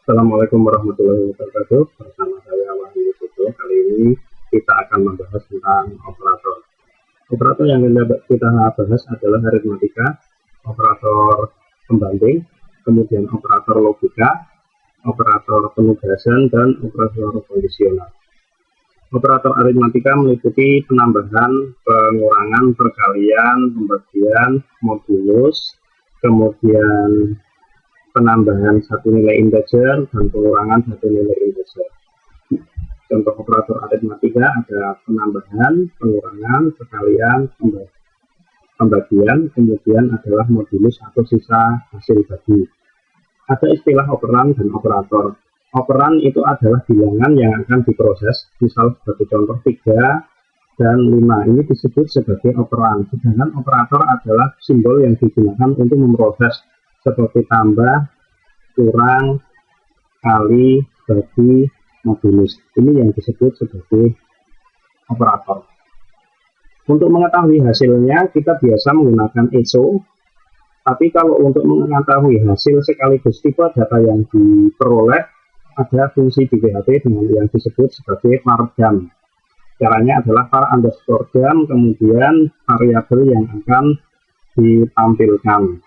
Assalamualaikum warahmatullahi wabarakatuh. Bersama saya Wahyu Putu. Kali ini kita akan membahas tentang operator. Operator yang kita bahas adalah aritmatika, operator pembanding, kemudian operator logika, operator penugasan, dan operator kondisional. Operator aritmatika meliputi penambahan, pengurangan, perkalian, pembagian, modulus, kemudian penambahan satu nilai integer dan pengurangan satu nilai integer. Contoh operator aritmatika ada penambahan, pengurangan, perkalian, pembagian, kemudian adalah modulus atau sisa hasil bagi. Ada istilah operan dan operator. Operan itu adalah bilangan yang akan diproses, misal sebagai contoh 3 dan 5, ini disebut sebagai operan. Sedangkan operator adalah simbol yang digunakan untuk memproses seperti tambah, kurang, kali, bagi, modulus. Ini yang disebut sebagai operator. Untuk mengetahui hasilnya, kita biasa menggunakan ESO. Tapi kalau untuk mengetahui hasil sekaligus tipe data yang diperoleh, ada fungsi di PHP dengan yang disebut sebagai var_jam. Caranya adalah var_jam, kemudian variabel yang akan ditampilkan.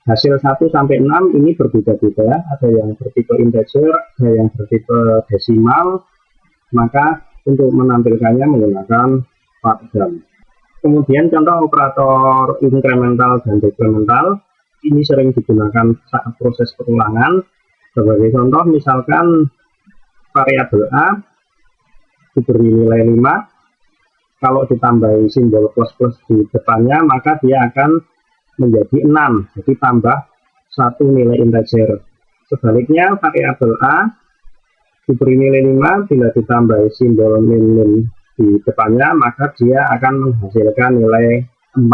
Hasil 1 sampai 6 ini berbeda-beda, ada yang bertipe integer, ada yang bertipe desimal, maka untuk menampilkannya menggunakan var_jam. Kemudian contoh operator inkremental dan dekremental, ini sering digunakan saat proses perulangan. Sebagai contoh, misalkan variabel A diberi nilai 5, kalau ditambahi simbol plus-plus di depannya, maka dia akan menjadi 6, jadi tambah satu nilai integer. Sebaliknya variabel A diberi nilai 5, bila ditambah simbol min di depannya, maka dia akan menghasilkan nilai 4.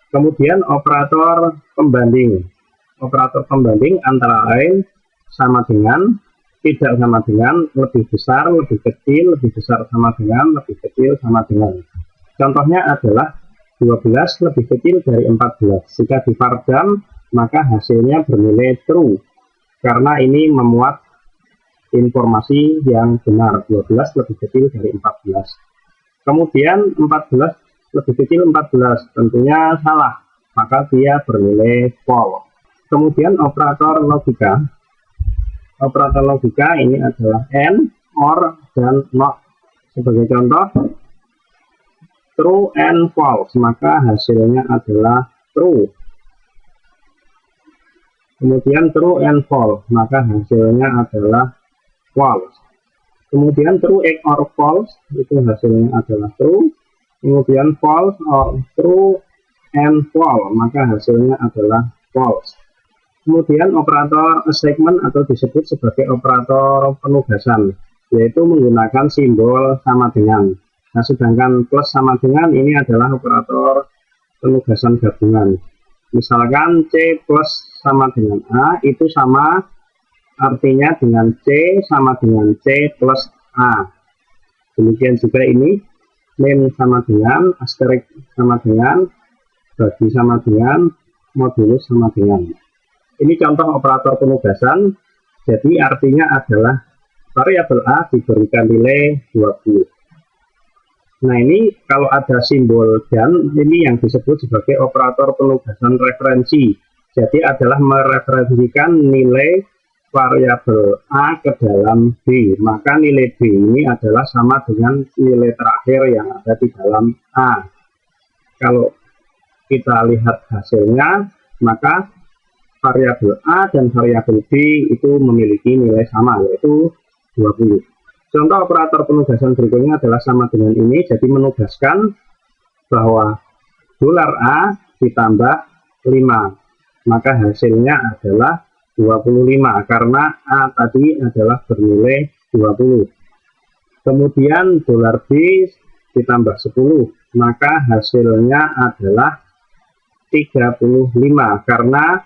Kemudian operator pembanding. Operator pembanding antara lain sama dengan, tidak sama dengan, lebih besar, lebih kecil, lebih besar sama dengan, lebih kecil sama dengan. Contohnya adalah 12 lebih kecil dari 14. Jika di var_jam, maka hasilnya bernilai true, karena ini memuat informasi yang benar, 12 lebih kecil dari 14. Kemudian 14 lebih kecil 14, tentunya salah, maka dia bernilai false. Kemudian operator logika. Operator logika ini adalah AND, OR, dan NOT. Sebagai contoh, true and false, maka hasilnya adalah true. Kemudian true and false, maka hasilnya adalah false. Kemudian true or false, itu hasilnya adalah true. Kemudian false or true and false, maka hasilnya adalah false. Kemudian operator assignment atau disebut sebagai operator penugasan, yaitu menggunakan simbol sama dengan. Nah, sedangkan plus sama dengan ini adalah operator penugasan gabungan. Misalkan C plus sama dengan A, itu sama artinya dengan C sama dengan C plus A. Demikian juga ini, min sama dengan, asterik sama dengan, bagi sama dengan, modulus sama dengan. Ini contoh operator penugasan, jadi artinya adalah variabel A diberikan nilai 20. Nah, ini kalau ada simbol dan, ini yang disebut sebagai operator penugasan referensi. Jadi adalah mereferensikan nilai variabel A ke dalam B. Maka nilai B ini adalah sama dengan nilai terakhir yang ada di dalam A. Kalau kita lihat hasilnya, maka variabel A dan variabel B itu memiliki nilai sama, yaitu 20. Contoh operator penugasan berikutnya adalah sama dengan ini, jadi menugaskan bahwa dolar A ditambah 5, maka hasilnya adalah 25, karena A tadi adalah bernilai 20. Kemudian dolar B ditambah 10, maka hasilnya adalah 35, karena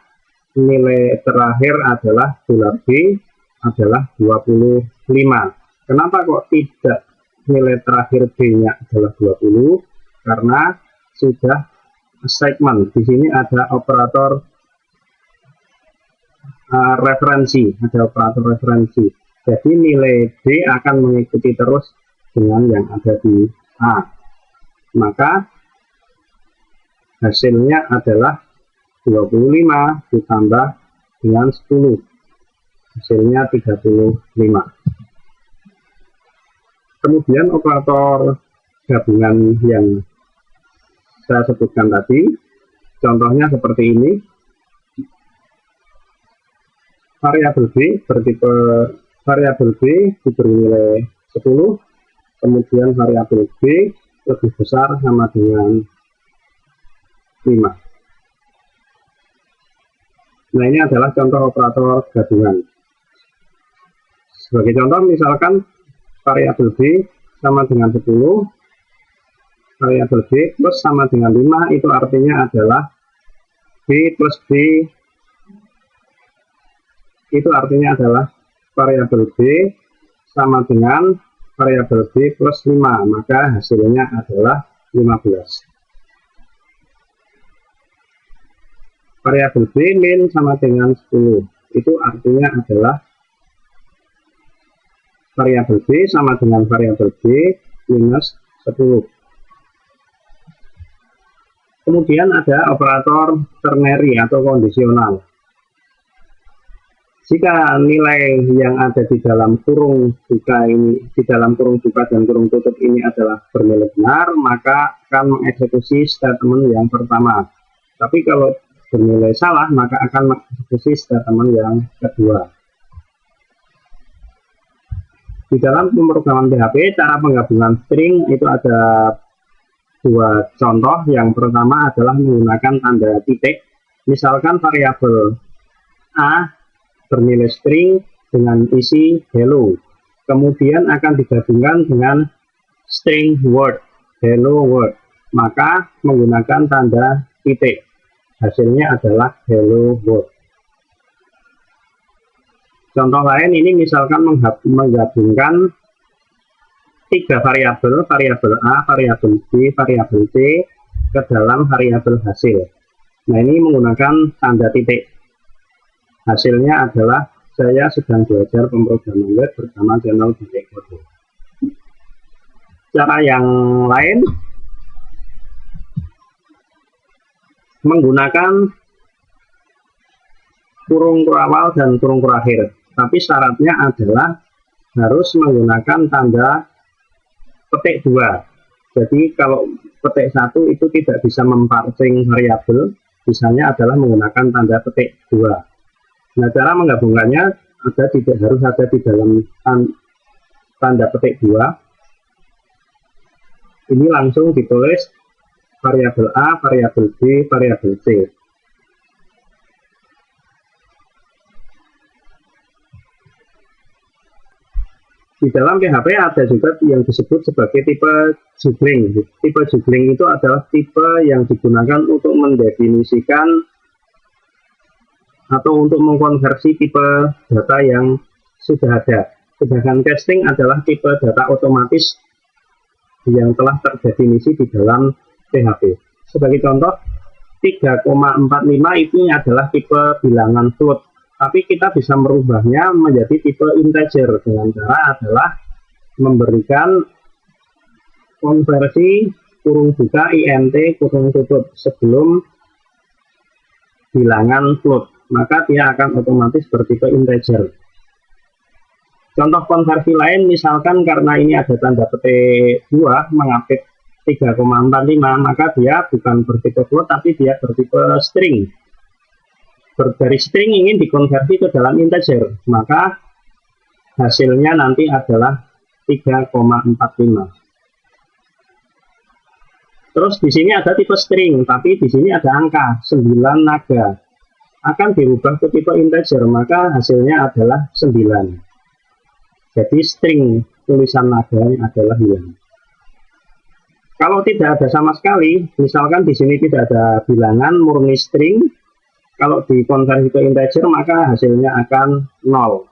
nilai terakhir adalah dolar B adalah 25. Kenapa kok tidak nilai terakhir B-nya adalah 20? Karena sudah assignment. Di sini ada operator referensi, ada operator referensi. Jadi nilai D akan mengikuti terus dengan yang ada di A. Maka hasilnya adalah 25 ditambah dengan 10. Hasilnya 35. Kemudian operator gabungan yang saya sebutkan tadi, contohnya seperti ini. Variabel B bertipe variabel B diberi nilai 10, kemudian variabel B lebih besar sama dengan 5. Nah, ini adalah contoh operator gabungan. Sebagai contoh, misalkan variabel B sama dengan 10, variabel B plus sama dengan 5, itu artinya adalah B plus B, itu artinya adalah variabel B sama dengan variabel B plus 5, maka hasilnya adalah 15. Variabel B min sama dengan 10, itu artinya adalah variabel B sama dengan variabel B minus 10. Kemudian ada operator ternary atau kondisional. Jika nilai yang ada di dalam kurung buka ini, di dalam kurung buka dan kurung tutup ini adalah bernilai benar, maka akan mengeksekusi statement yang pertama. Tapi kalau bernilai salah, maka akan mengeksekusi statement yang kedua. Di dalam pemrograman PHP, cara penggabungan string itu ada dua contoh. Yang pertama adalah menggunakan tanda titik. Misalkan variabel A bernilai string dengan isi hello, kemudian akan digabungkan dengan string word, hello world, maka menggunakan tanda titik, hasilnya adalah hello world. Contoh lain ini misalkan menggabungkan tiga variabel, variabel A, variabel B, variabel C ke dalam variabel hasil. Nah, ini menggunakan tanda titik. Hasilnya adalah saya sedang belajar pemrograman web bersama channel Bibek Kode. Cara yang lain menggunakan kurung awal dan kurung akhir, tapi syaratnya adalah harus menggunakan tanda petik 2. Jadi kalau petik 1 itu tidak bisa memparsing variabel, misalnya adalah menggunakan tanda petik 2. Nah, cara menggabungkannya harus ada di dalam tanda petik 2. Ini langsung ditulis variabel A, variabel B, variabel C. Di dalam PHP ada juga yang disebut sebagai tipe juggling. Tipe juggling itu adalah tipe yang digunakan untuk mendefinisikan atau untuk mengkonversi tipe data yang sudah ada. Sedangkan casting adalah tipe data otomatis yang telah terdefinisi di dalam PHP. Sebagai contoh, 3,45 itu adalah tipe bilangan float, tapi kita bisa merubahnya menjadi tipe integer dengan cara adalah memberikan konversi kurung buka int kurung tutup sebelum bilangan float, maka dia akan otomatis bertipe integer. Contoh konversi lain, misalkan karena ini ada tanda petik 2 mengapit 3,45, maka dia bukan bertipe float tapi dia bertipe string. Dari string ingin dikonversi ke dalam integer, maka hasilnya nanti adalah 3,45. Terus di sini ada tipe string, tapi di sini ada angka 9 naga. Akan dirubah ke tipe integer, maka hasilnya adalah 9. Jadi string tulisan naganya adalah 9. Kalau tidak ada sama sekali, misalkan di sini tidak ada bilangan, murni string, kalau dikonversi ke integer maka hasilnya akan 0.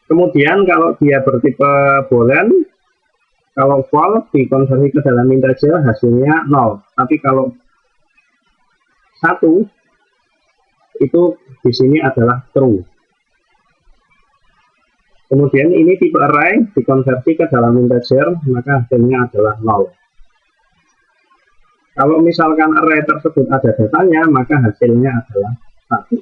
Kemudian kalau dia bertipe boolean, kalau val dikonversi ke dalam integer hasilnya 0. Tapi kalau 1 itu di sini adalah true. Kemudian ini tipe array dikonversi ke dalam integer, maka hasilnya adalah 0. Kalau misalkan array tersebut ada datanya, maka hasilnya adalah 1.